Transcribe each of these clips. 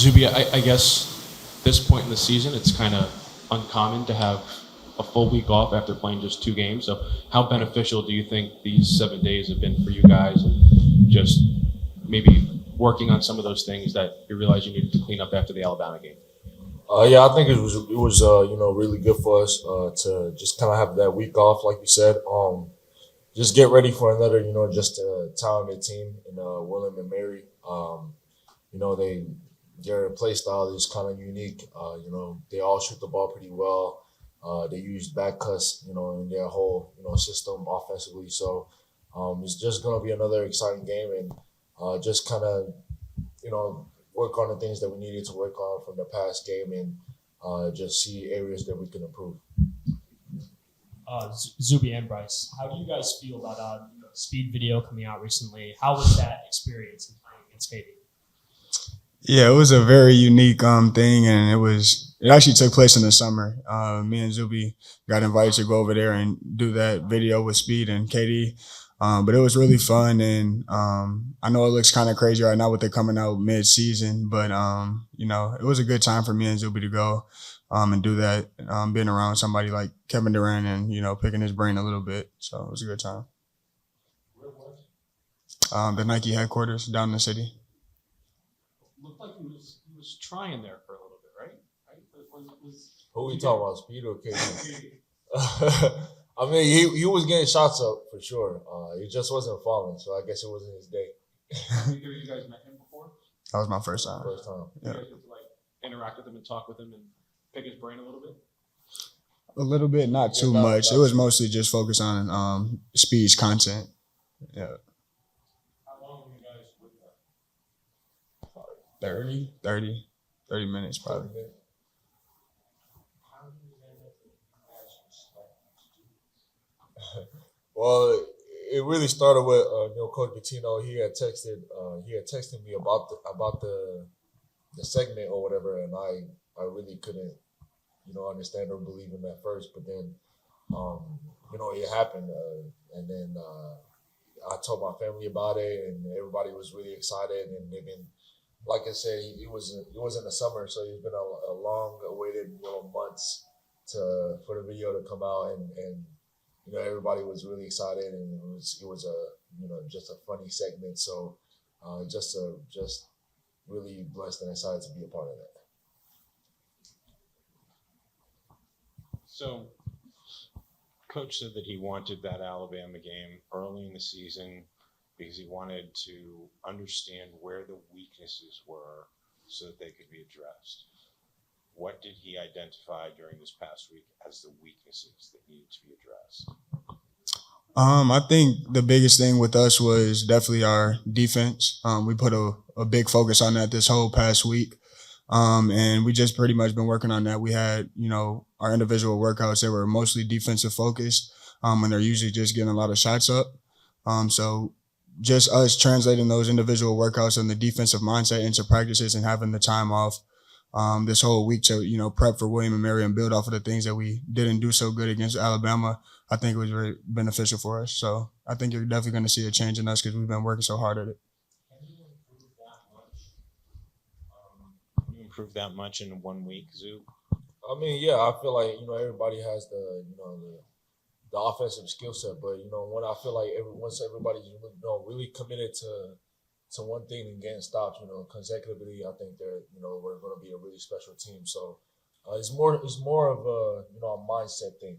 Zuby, I guess this point in the season, it's kind of uncommon to have a full week off after playing just 2 games. So, how beneficial do you think these 7 days have been for you guys, and just maybe working on some of those things that you realize you needed to clean up after the Alabama game? Yeah, I think it was really good for us to just kind of have that week off, like you said. Just get ready for another just talented team in William and Mary. You know they their play style is kind of unique. They all shoot the ball pretty well. They use back cuts in their whole system offensively. So it's just gonna be another exciting game and just kind of work on the things that we needed to work on from the past game and just see areas that we can improve. Zuby and Bryce, how do you guys feel about speed video coming out recently? How was that experience in playing against Katie? Yeah, it was a very unique thing, and it actually took place in the summer. Me and Zuby got invited to go over there and do that video with Speed and KD. But it was really fun, and I know it looks kind of crazy right now with it coming out mid-season, but it was a good time for me and Zuby to go and do that. Being around somebody like Kevin Durant and picking his brain a little bit, so it was a good time. The Nike headquarters down in the city. Looked like he was trying there for a little bit, right? Who we talking about, Speed or KD? I mean, he was getting shots up for sure. He just wasn't falling, so I guess it wasn't his day. Either you guys met him before? That was my first time. First time. You guys get to interact with him and talk with him and pick his brain a little bit? A little bit, not too much. It was mostly just focused on Speed's content. Yeah. How long were you guys with that? 30 minutes probably. Well, it really started with Coach Patino. He had texted me about the segment or whatever, and I really couldn't understand or believe him at first. But then it happened, and then I told my family about it, and everybody was really excited. And they've been, like I said, it was in the summer, so it's been a long awaited months for the video to come out, and everybody was really excited, and it was a just a funny segment. So just really blessed and excited to be a part of that. So, Coach said that he wanted that Alabama game early in the season because he wanted to understand where the weaknesses were so that they could be addressed. What did he identify during this past week as the weaknesses that needed to be addressed? I think the biggest thing with us was definitely our defense. We put a big focus on that this whole past week. And we just pretty much been working on that. We had, our individual workouts, they were mostly defensive focused, and they're usually just getting a lot of shots up. So just us translating those individual workouts and the defensive mindset into practices and having the time off this whole week to, prep for William and Mary and build off of the things that we didn't do so good against Alabama, I think it was very beneficial for us. So I think you're definitely going to see a change in us because we've been working so hard at it. Can you improve that much in 1 week, Zoo? I mean, yeah, I feel like everybody has the offensive skill set, but when I feel like once everybody's really committed to one thing and getting stops, consecutively, I think we're going to be a really special team. So it's more of a mindset thing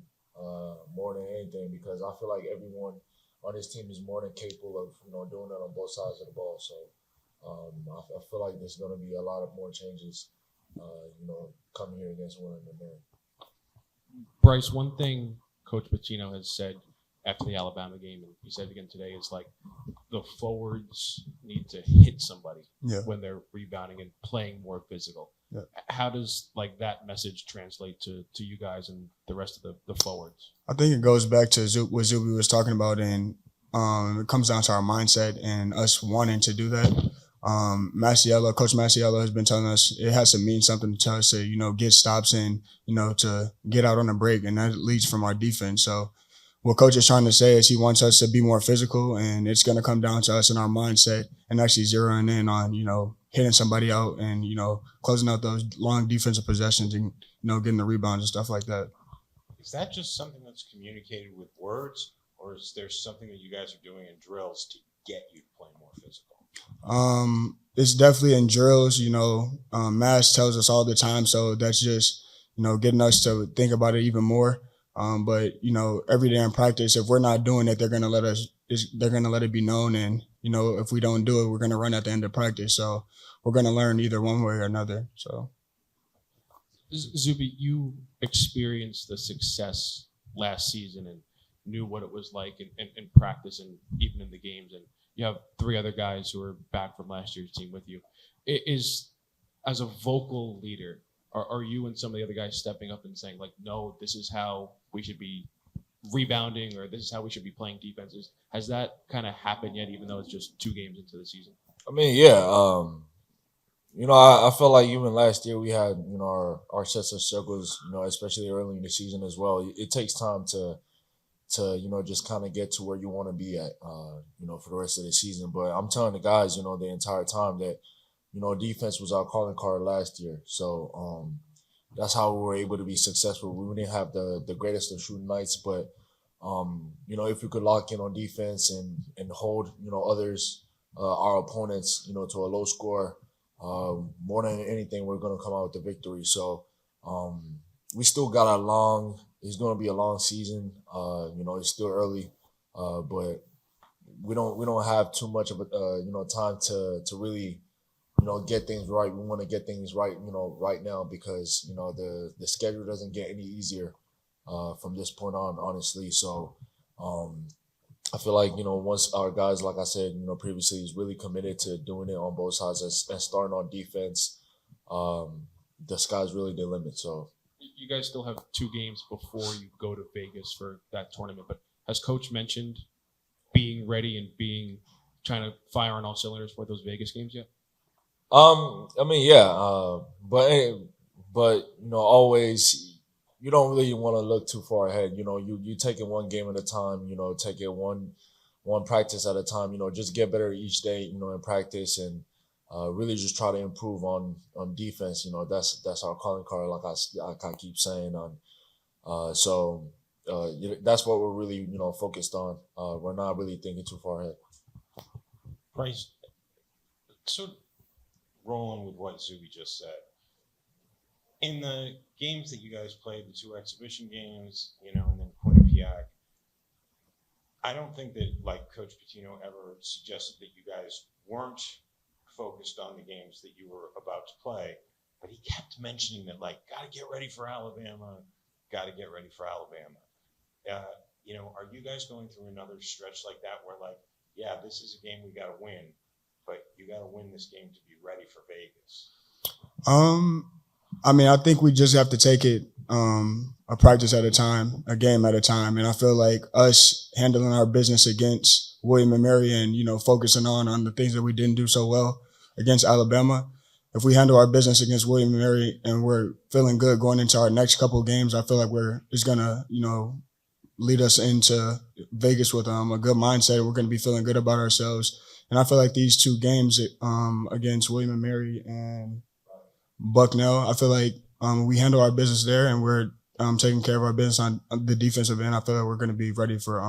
more than anything, because I feel like everyone on this team is more than capable of doing that on both sides of the ball. So I feel like there's going to be a lot of more changes coming here against William and Mary. Bryce, one thing Coach Patino has said after the Alabama game, and he said it again today, is like the forwards need to hit somebody when they're rebounding and playing more physical. Yeah. How does that message translate to you guys and the rest of the forwards? I think it goes back to what Zuby was talking about, and it comes down to our mindset and us wanting to do that. Coach Masiello has been telling us it has to mean something to us to, get stops and, to get out on a break, and that leads from our defense. So what Coach is trying to say is he wants us to be more physical, and it's going to come down to us and our mindset and actually zeroing in on, hitting somebody out and, closing out those long defensive possessions and, getting the rebounds and stuff like that. Is that just something that's communicated with words, or is there something that you guys are doing in drills to get you to play more physical? It's definitely in drills, Mass tells us all the time. So that's just, getting us to think about it even more. But every day in practice, if we're not doing it, they're going to let it be known. And, if we don't do it, we're going to run at the end of practice. So we're going to learn either one way or another. So. Zuby, you experienced the success last season and knew what it was like in practice and even in the games. And you have 3 other guys who are back from last year's team with you. As a vocal leader, are you and some of the other guys stepping up and saying, like, no, this is how we should be rebounding, or this is how we should be playing defenses? Has that kind of happened yet, even though it's just 2 games into the season? I mean, yeah. I feel like even last year we had, our sets of struggles, especially early in the season as well. It takes time to just kind of get to where you want to be at, for the rest of the season. But I'm telling the guys, the entire time that, defense was our calling card last year. So that's how we were able to be successful. We didn't have the greatest of shooting nights, but, if we could lock in on defense and hold, others, our opponents, to a low score, more than anything, we're going to come out with the victory. So we still got it's going to be a long season. It's still early, but we don't have too much of a time to really get things right. We want to get things right, right now, because the schedule doesn't get any easier from this point on, honestly. So I feel like, once our guys, like I said, previously, is really committed to doing it on both sides and starting on defense, the sky's really the limit. So you guys still have 2 games before you go to Vegas for that tournament, but has Coach mentioned being ready and trying to fire on all cylinders for those Vegas games yet? I mean, yeah, but always you don't really want to look too far ahead. You take it one game at a time. Take it one practice at a time. Just get better each day. In practice, and really just try to improve on defense. That's our calling card, like I keep saying. So that's what we're really focused on. We're not really thinking too far ahead. Bryce, so rolling with what Zuby just said. In the games that you guys played, the 2 exhibition games, and then Quinnipiac, I don't think that, like, Coach Patino ever suggested that you guys weren't focused on the games that you were about to play, but he kept mentioning that, like, got to get ready for Alabama, got to get ready for Alabama. Are you guys going through another stretch like that where, like, yeah, this is a game we got to win, but you got to win this game to be ready for Vegas? I mean, I think we just have to take it a practice at a time, a game at a time. And I feel like us handling our business against William and Mary and, focusing on the things that we didn't do so well against Alabama, if we handle our business against William and Mary and we're feeling good going into our next couple of games, I feel like it's going to, lead us into Vegas with a good mindset. We're going to be feeling good about ourselves. And I feel like these 2 games against William and Mary and Bucknell, I feel like we handle our business there and we're taking care of our business on the defensive end. I feel like we're going to be ready for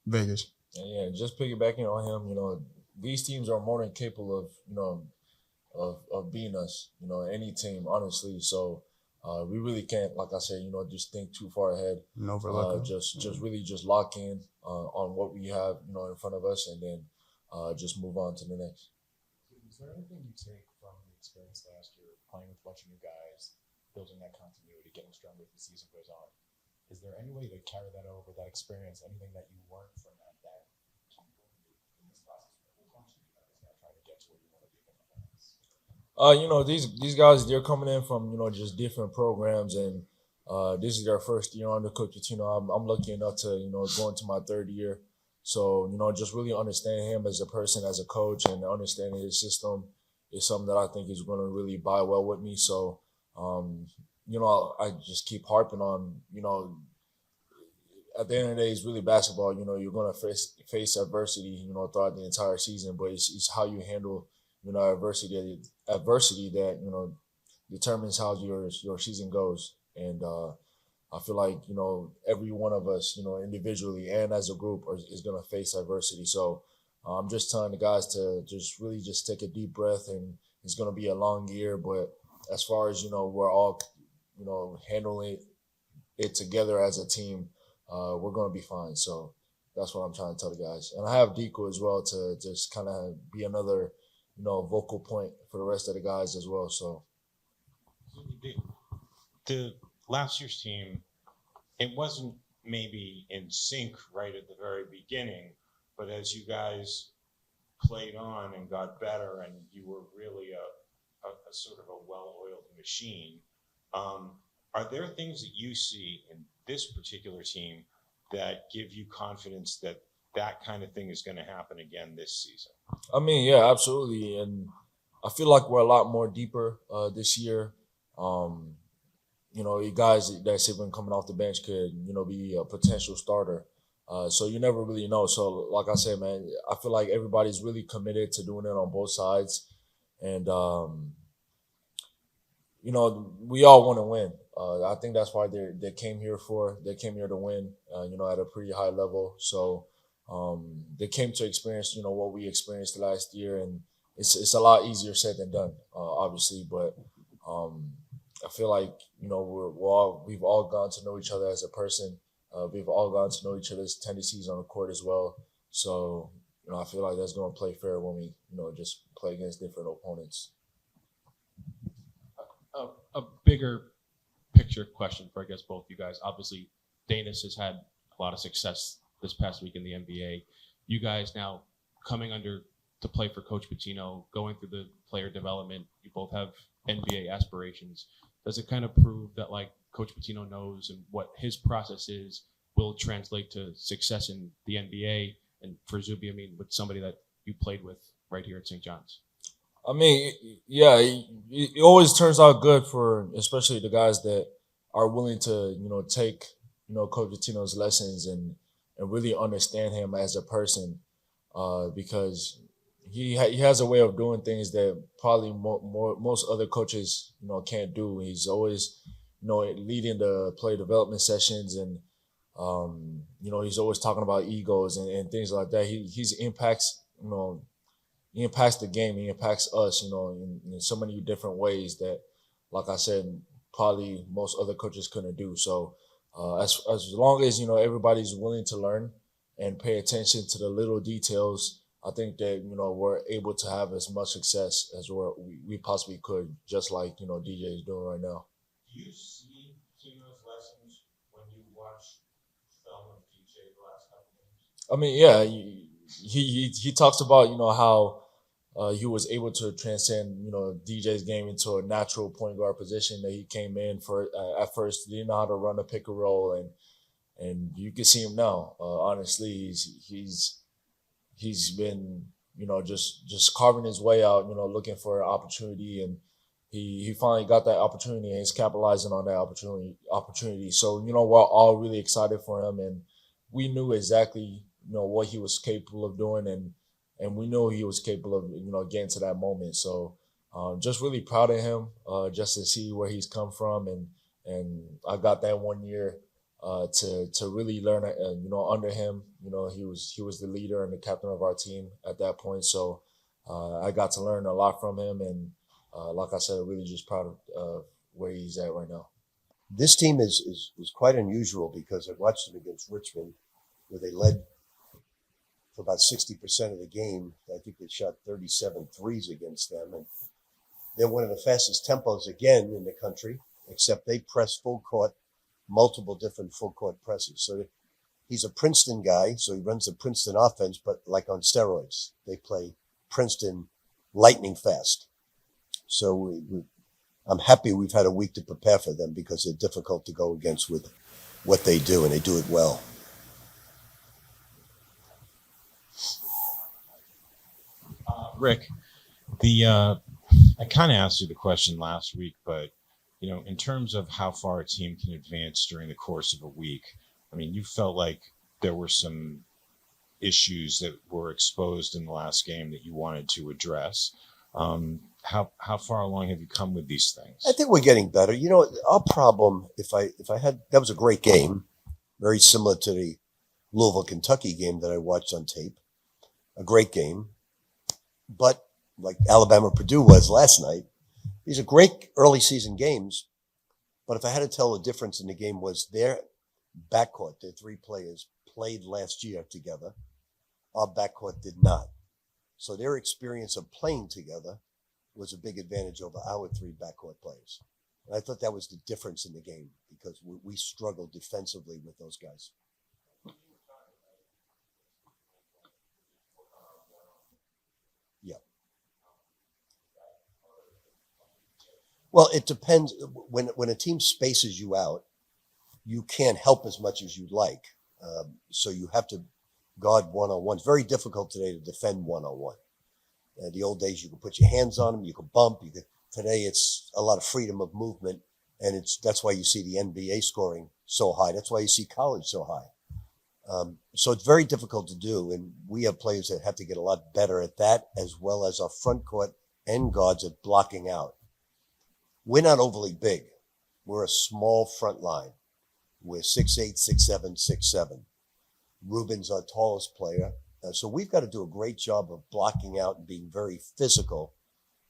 Vegas. Yeah, just piggybacking on him, these teams are more than capable of, of beating us, any team, honestly. So we really can't, like I said, just think too far ahead. Just really just lock in on what we have, in front of us, and then just move on to the next. Is there anything you take from the experience last year, playing with a bunch of new guys, building that continuity, getting stronger as the season goes on? Is there any way to carry that over, that experience, anything that you learned from that in this process? A bunch of you guys now trying to get to where you want to be in the finals. These guys, they're coming in from just different programs, and this is their first year under Coach Patino. I'm lucky enough to go into my 3rd year. So, just really understanding him as a person, as a coach, and understanding his system is something that I think is going to really buy well with me. So, I just keep harping on, at the end of the day, it's really basketball. You're going to face adversity, throughout the entire season, but it's how you handle, adversity that determines how your season goes. And I feel like every one of us, individually and as a group, is going to face adversity. So I'm just telling the guys to just really just take a deep breath, and it's going to be a long year. But as far as we're all handling it together as a team, we're going to be fine. So that's what I'm trying to tell the guys. And I have Deco as well to just kind of be another vocal point for the rest of the guys as well. So The last year's team, it wasn't maybe in sync right at the very beginning, but as you guys played on and got better, and you were really a sort of a well-oiled machine. Are there things that you see in this particular team that give you confidence that that kind of thing is going to happen again this season? I mean, yeah, absolutely, and I feel like we're a lot more deeper this year. Um, you guys that's even coming off the bench could be a potential starter. So you never really know. So like I said, man, I feel like everybody's really committed to doing it on both sides, and we all want to win. I think that's why they came here for. They came here to win. At a pretty high level. So they came to experience what we experienced last year, and it's a lot easier said than done, obviously. But I feel like we've all gotten to know each other as a person. We've all gotten to know each other's tendencies on the court as well. So I feel like that's going to play fair when we just play against different opponents. A bigger picture question for, I guess, both you guys. Obviously, Danis has had a lot of success this past week in the NBA. You guys now coming under to play for Coach Patino, going through the player development. You both have NBA aspirations. Does it kind of prove that Coach Patino knows and what his process is will translate to success in the NBA? And for Zuby, I mean, with somebody that you played with right here at St. John's. I mean, yeah, it always turns out good for especially the guys that are willing to take Coach Patino's lessons and really understand him as a person, because he has a way of doing things that probably most other coaches can't do. He's always leading the play development sessions, and he's always talking about egos and things like that. He impacts the game. He impacts us, in so many different ways that, like I said, probably most other coaches couldn't do. So as long as everybody's willing to learn and pay attention to the little details, I think that we're able to have as much success as we possibly could, just like DJ is doing right now. Do you see Tino's lessons when you watch film of DJ the last couple games? I mean, yeah, he talks about how he was able to transcend DJ's game into a natural point guard position that he came in for. At first, he didn't know how to run a pick and roll, and you can see him now. Honestly, he's been just carving his way out, looking for an opportunity, and he finally got that opportunity, and he's capitalizing on that opportunity. So we're all really excited for him, and we knew exactly what he was capable of doing, and we knew he was capable of getting to that moment. So just really proud of him, just to see where he's come from, and I got that 1 year to really learn under him. He was the leader and the captain of our team at that point. So I got to learn a lot from him, and like I said, I'm really just proud of where he's at right now. This team is quite unusual because I watched them against Richmond, where they led for about 60% of the game. I think they shot 37 threes against them, and they're one of the fastest tempos again in the country, except they press full court, multiple different full court presses. So he's a Princeton guy, so he runs the Princeton offense, but like on steroids. They play Princeton lightning fast. So I'm happy we've had a week to prepare for them because they're difficult to go against with what they do, and they do it well. Rick, I kind of asked you the question last week, but in terms of how far a team can advance during the course of a week, I mean, you felt like there were some issues that were exposed in the last game that you wanted to address. How far along have you come with these things? I think we're getting better. You know, our problem, if I had, that was a great game, very similar to the Louisville, Kentucky game that I watched on tape. A great game. But like Alabama Purdue was last night, these are great early season games. But if I had to tell the difference in the game was their backcourt, their three players played last year together. Our backcourt did not. So their experience of playing together was a big advantage over our three backcourt players. And I thought that was the difference in the game because we struggled defensively with those guys. Yeah. Well, it depends. When a team spaces you out, you can't help as much as you'd like. So you have to guard one-on-one. It's very difficult today to defend one-on-one. The old days, you could put your hands on them, you could bump. Today, it's a lot of freedom of movement, and that's why you see the NBA scoring so high. That's why you see college so high. So it's very difficult to do, and we have players that have to get a lot better at that, as well as our front court and guards at blocking out. We're not overly big. We're a small front line. We're 6'8", 6'7", 6'7". Ruben's our tallest player. So we've got to do a great job of blocking out and being very physical.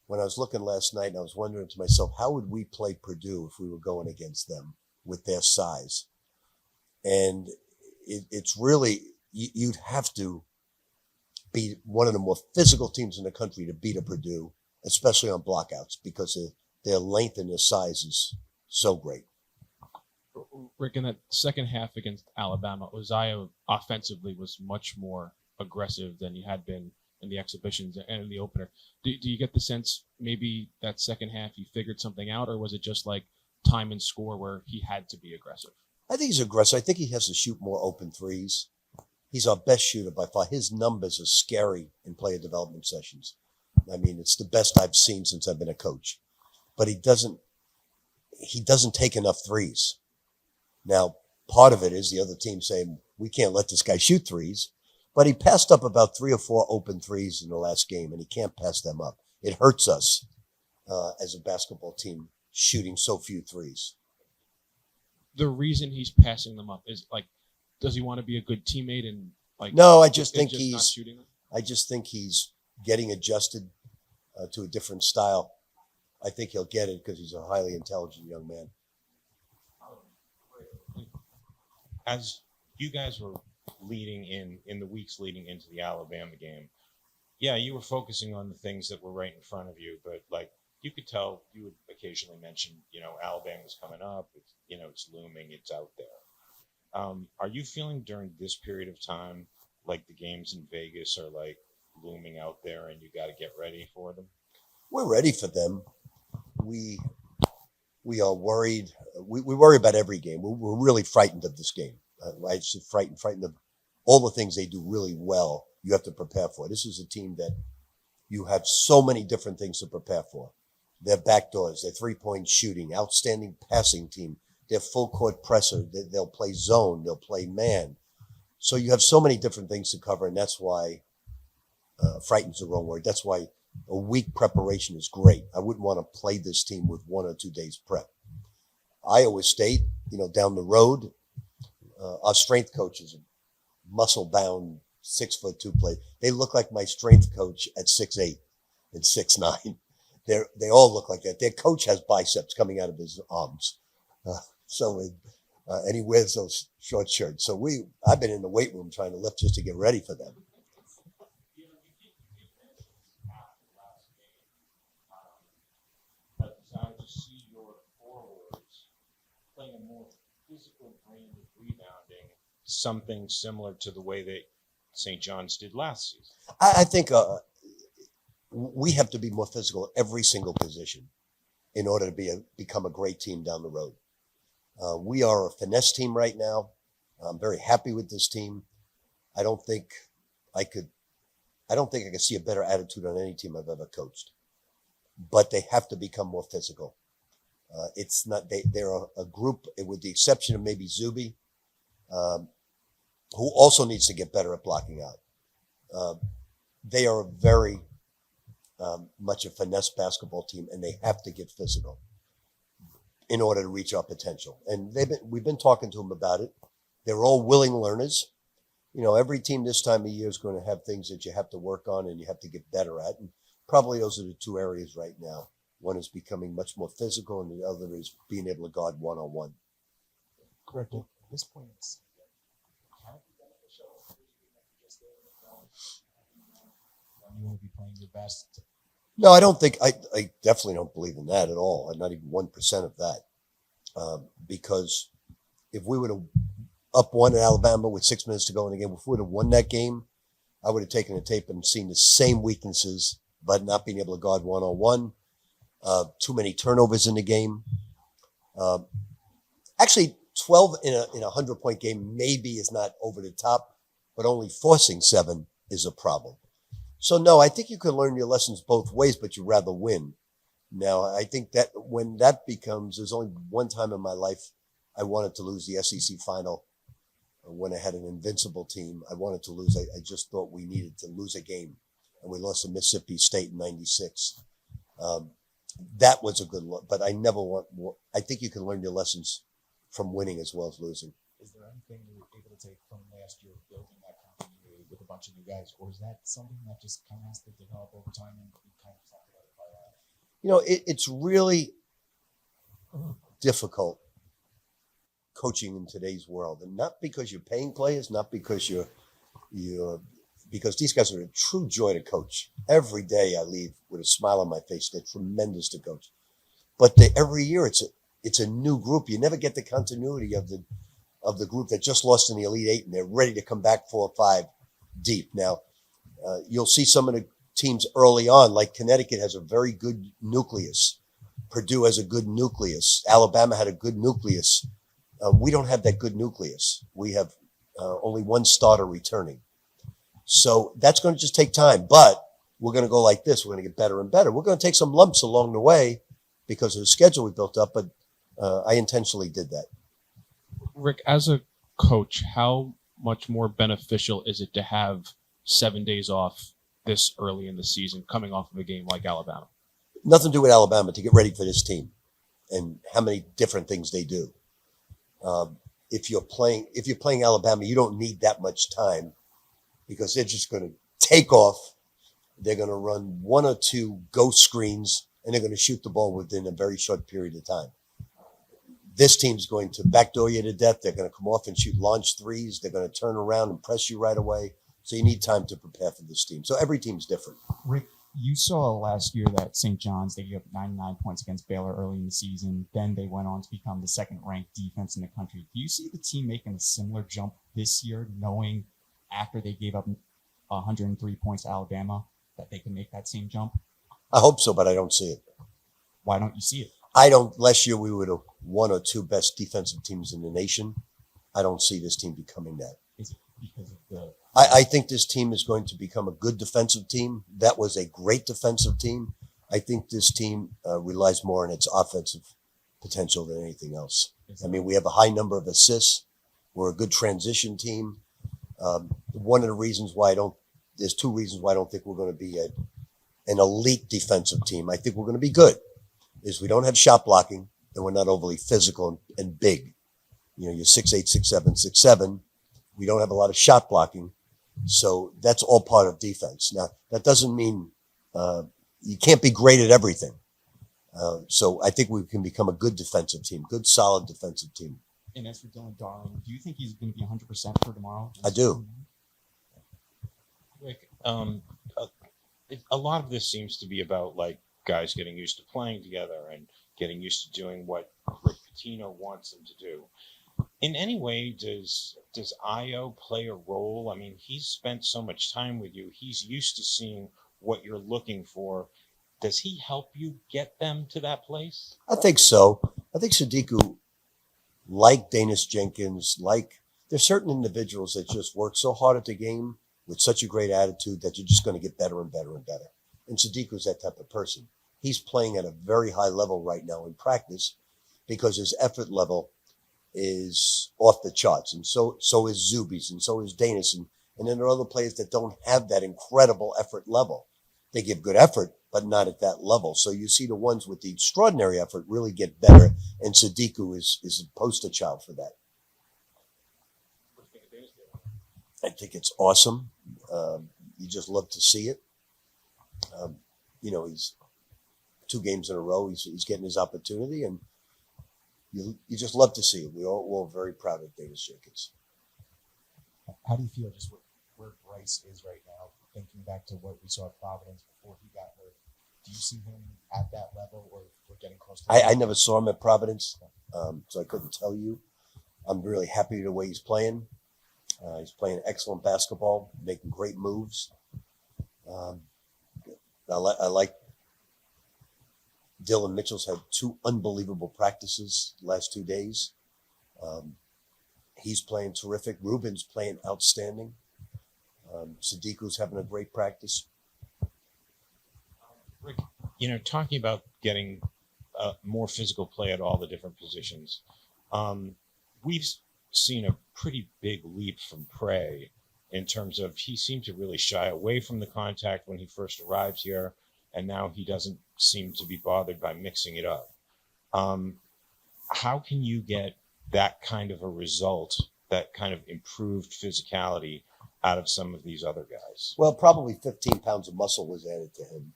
When I was looking last night, and I was wondering to myself, how would we play Purdue if we were going against them with their size? And it's really, you'd have to be one of the more physical teams in the country to beat a Purdue, especially on blockouts, because their length and their size is so great. Rick, in that second half against Alabama, Uzziah offensively was much more aggressive than he had been in the exhibitions and in the opener. Do you get the sense maybe that second half he figured something out, or was it just like time and score where he had to be aggressive? I think he's aggressive. I think he has to shoot more open threes. He's our best shooter by far. His numbers are scary in player development sessions. I mean, it's the best I've seen since I've been a coach. But he doesn't take enough threes. Now, part of it is the other team saying, we can't let this guy shoot threes. But he passed up about 3 or 4 open threes in the last game, and he can't pass them up. It hurts us as a basketball team shooting so few threes. The reason he's passing them up is like, does he want to be a good teammate and like? No, I just think not shooting them? I just think he's getting adjusted to a different style. I think he'll get it because he's a highly intelligent young man. As you guys were leading in the weeks leading into the Alabama game, yeah, you were focusing on the things that were right in front of you, but like you could tell, you would occasionally mention, Alabama's coming up. It's looming. It's out there. Are you feeling during this period of time like the games in Vegas are like looming out there and you got to get ready for them? We're ready for them. We are worried. We worry about every game. We're really frightened of this game. I said frightened of all the things they do really well. You have to prepare for. This is a team that you have so many different things to prepare for. Their backdoors, their three-point shooting, outstanding passing team, their full court presser. They'll play zone. They'll play man. So you have so many different things to cover, and that's why frightened's the wrong word. That's why a week preparation is great. I wouldn't want to play this team with 1 or 2 days prep. Iowa State, down the road, our strength coach is a muscle-bound 6'2" player. They look like my strength coach at 6'8" and 6'9". They all look like that. Their coach has biceps coming out of his arms. And he wears those short shirts. So I've been in the weight room trying to lift just to get ready for them. To see your forwards playing a more physical brand of rebounding, something similar to the way that St. John's did last season. I think we have to be more physical at every single position in order to become a great team down the road. We are a finesse team right now. I'm very happy with this team. I don't think I could see a better attitude on any team I've ever coached. But they have to become more physical. It's not they're a group, with the exception of maybe Zuby, who also needs to get better at blocking out. They are a very much a finesse basketball team, and they have to get physical in order to reach our potential. And we've been talking to them about it. They're all willing learners. You know, every team this time of year is going to have things that you have to work on and you have to get better at. And probably those are the two areas right now. One is becoming much more physical, and the other is being able to guard one-on-one. Correct. At this point, it's kind of beneficial for you that you just did. You want to be playing your best. No, I don't think, I definitely don't believe in that at all. I'm not even 1% of that. Because if we would have up one at Alabama with 6 minutes to go in the game, if we would have won that game, I would have taken the tape and seen the same weaknesses, but not being able to guard one-on-one, too many turnovers in the game. Actually, 12 in a 100-point game maybe is not over the top, but only forcing 7 is a problem. So, no, I think you can learn your lessons both ways, but you'd rather win. Now, I think that when that becomes, there's only one time in my life I wanted to lose the SEC final when I had an invincible team. I wanted to lose. I just thought we needed to lose a game, and we lost to Mississippi State in '96. That was a good look, but I never want more. I think you can learn your lessons from winning as well as losing. Is there anything you were able to take from last year building that continuity with a bunch of new guys, or is that something that just kind of has to develop over time and you kind of talk about it by that? You know, it's really difficult coaching in today's world, and not because you're paying players, not because you're because these guys are a true joy to coach. Every day I leave with a smile on my face. They're tremendous to coach, but every year it's a new group. You never get the continuity of the group that just lost in the Elite Eight and they're ready to come back 4 or 5 deep. Now, you'll see some of the teams early on, like Connecticut has a very good nucleus. Purdue has a good nucleus. Alabama had a good nucleus. We don't have that good nucleus. We have only one starter returning. So that's going to just take time. But we're going to go like this. We're going to get better and better. We're going to take some lumps along the way because of the schedule we built up, but I intentionally did that. Rick, as a coach, how much more beneficial is it to have 7 days off this early in the season, coming off of a game like Alabama? Nothing to do with Alabama, to get ready for this team and how many different things they do. If you're playing Alabama, you don't need that much time because they're just going to take off. They're going to run 1 or 2 ghost screens and they're going to shoot the ball within a very short period of time. This team's going to backdoor you to death. They're going to come off and shoot launch threes. They're going to turn around and press you right away. So you need time to prepare for this team. So every team's different. Rick, you saw last year that St. John's, they gave up 99 points against Baylor early in the season. Then they went on to become the second-ranked defense in the country. Do you see the team making a similar jump this year, knowing after they gave up 103 points to Alabama that they can make that same jump? I hope so, but I don't see it. Why don't you see it? Last year we were the 1 or 2 best defensive teams in the nation. I don't see this team becoming that. Is it because of the... I think this team is going to become a good defensive team. That was a great defensive team. I think this team relies more on its offensive potential than anything else. I mean, we have a high number of assists. We're a good transition team. One of the reasons why there's 2 reasons why I don't think we're going to be an elite defensive team. I think we're going to be good. Is we don't have shot blocking and we're not overly physical and big. You know, you're 6'8", 6'7", 6'7". We don't have a lot of shot blocking. So that's all part of defense. Now, that doesn't mean you can't be great at everything. So I think we can become a good defensive team, good, solid defensive team. And as for Dylan Darling, do you think he's going to be 100% for tomorrow? I do. Rick, a lot of this seems to be about like guys getting used to playing together and getting used to doing what Rick Patino wants them to do. In any way, does Io play a role? I mean, he's spent so much time with you. He's used to seeing what you're looking for. Does he help you get them to that place? I think so. I think Sadiku, like Danis Jenkins, there's certain individuals that just work so hard at the game with such a great attitude that you're just going to get better and better and better. And Sadiku's that type of person. He's playing at a very high level right now in practice because his effort level is off the charts. And so is Zuby's and so is Danis. And then there are other players that don't have that incredible effort level. They give good effort, but not at that level. So you see the ones with the extraordinary effort really get better, and Sadiku is a poster child for that. I think it's awesome. You just love to see it. He's 2 games in a row. He's getting his opportunity, and you just love to see it. We're all very proud of Davis Jenkins. How do you feel just where Bryce is right now? Thinking back to what we saw at Providence before he got hurt, do you see him at that level, or we're getting close to I never saw him at Providence, so I couldn't tell you. I'm really happy with the way he's playing. He's playing excellent basketball, making great moves. I like Dylan Mitchell's had 2 unbelievable practices the last 2 days. He's playing terrific. Ruben's playing outstanding. Sadiku's having a great practice. Rick, talking about getting more physical play at all the different positions, we've seen a pretty big leap from Prey in terms of he seemed to really shy away from the contact when he first arrived here, and now he doesn't seem to be bothered by mixing it up. How can you get that kind of a result, that kind of improved physicality out of some of these other guys? Well, probably 15 pounds of muscle was added to him,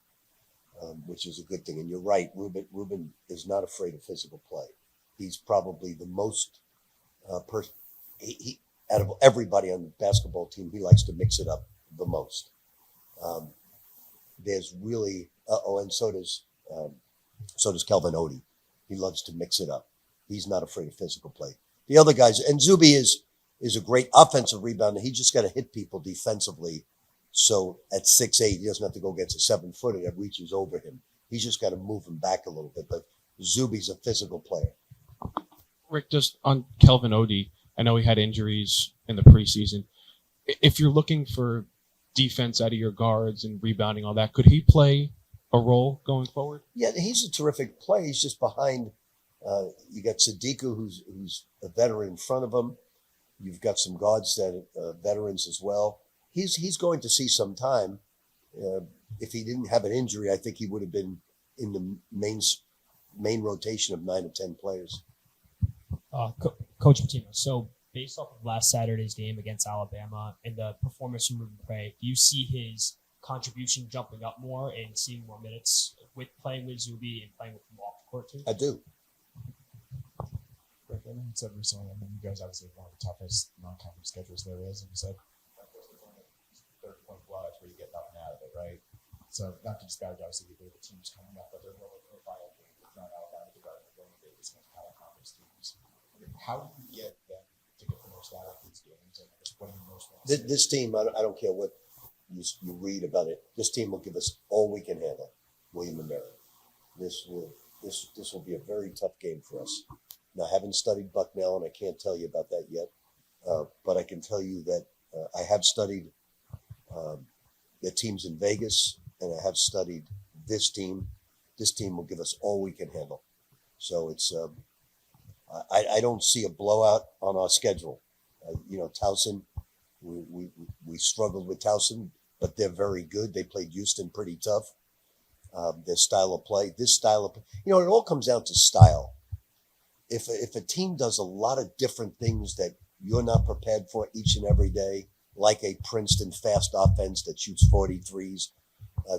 which is a good thing. And you're right, Ruben is not afraid of physical play. He's probably the most out of everybody on the basketball team, he likes to mix it up the most. There's really, and so does Kelvin Odie. He loves to mix it up. He's not afraid of physical play. The other guys, and Zuby is a great offensive rebounder. He just got to hit people defensively. So at 6'8", he doesn't have to go against a 7-footer that reaches over him. He's just got to move him back a little bit. But Zuby's a physical player. Rick, just on Kelvin Odie, I know he had injuries in the preseason. If you're looking for defense out of your guards and rebounding, all that, could he play a role going forward? Yeah, he's a terrific player. He's just behind. You got Sadiku, who's a veteran in front of him. You've got some guards that are veterans as well. He's going to see some time. If he didn't have an injury, I think he would have been in the main rotation of 9 or 10 players. Coach Patino, so based off of last Saturday's game against Alabama and the performance from Ruben Prey, do you see his contribution jumping up more and seeing more minutes with playing with Zuby and playing with him off the court too? I do. Rick, I know you said recently, you guys obviously have one of the toughest non-conference schedules there is, and you said third point bloods where you get nothing out of it, right? So not to disparage obviously the teams coming up, but they're lower profile games. It's not Alabama to guard the Green Bay, it's most power conference teams. How do you get them to get the most out of these games, and what do you most want to see? This team, I don't care what you read about it. This team will give us all we can handle. William and Mary. This will be a very tough game for us. Now, I haven't studied Bucknell, and I can't tell you about that yet. But I can tell you that I have studied the teams in Vegas, and I have studied this team. This team will give us all we can handle. So it's I don't see a blowout on our schedule. Towson, we struggled with Towson, but they're very good. They played Houston pretty tough. Their style of play, it all comes down to style. If a team does a lot of different things that you're not prepared for each and every day, like a Princeton fast offense that shoots 43s,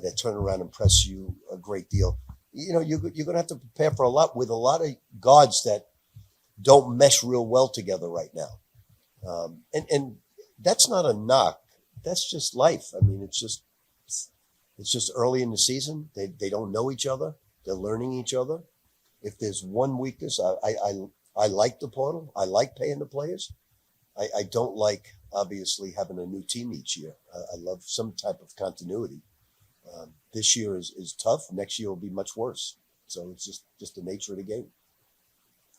that turn around and press you a great deal, you're going to have to prepare for a lot with a lot of guards that don't mesh real well together right now. And that's not a knock. That's just life. I mean, it's just early in the season. They don't know each other. They're learning each other. If there's one weakness, I like the portal. I like paying the players. I don't like, obviously, having a new team each year. I love some type of continuity. This year is tough. Next year will be much worse. So it's just the nature of the game.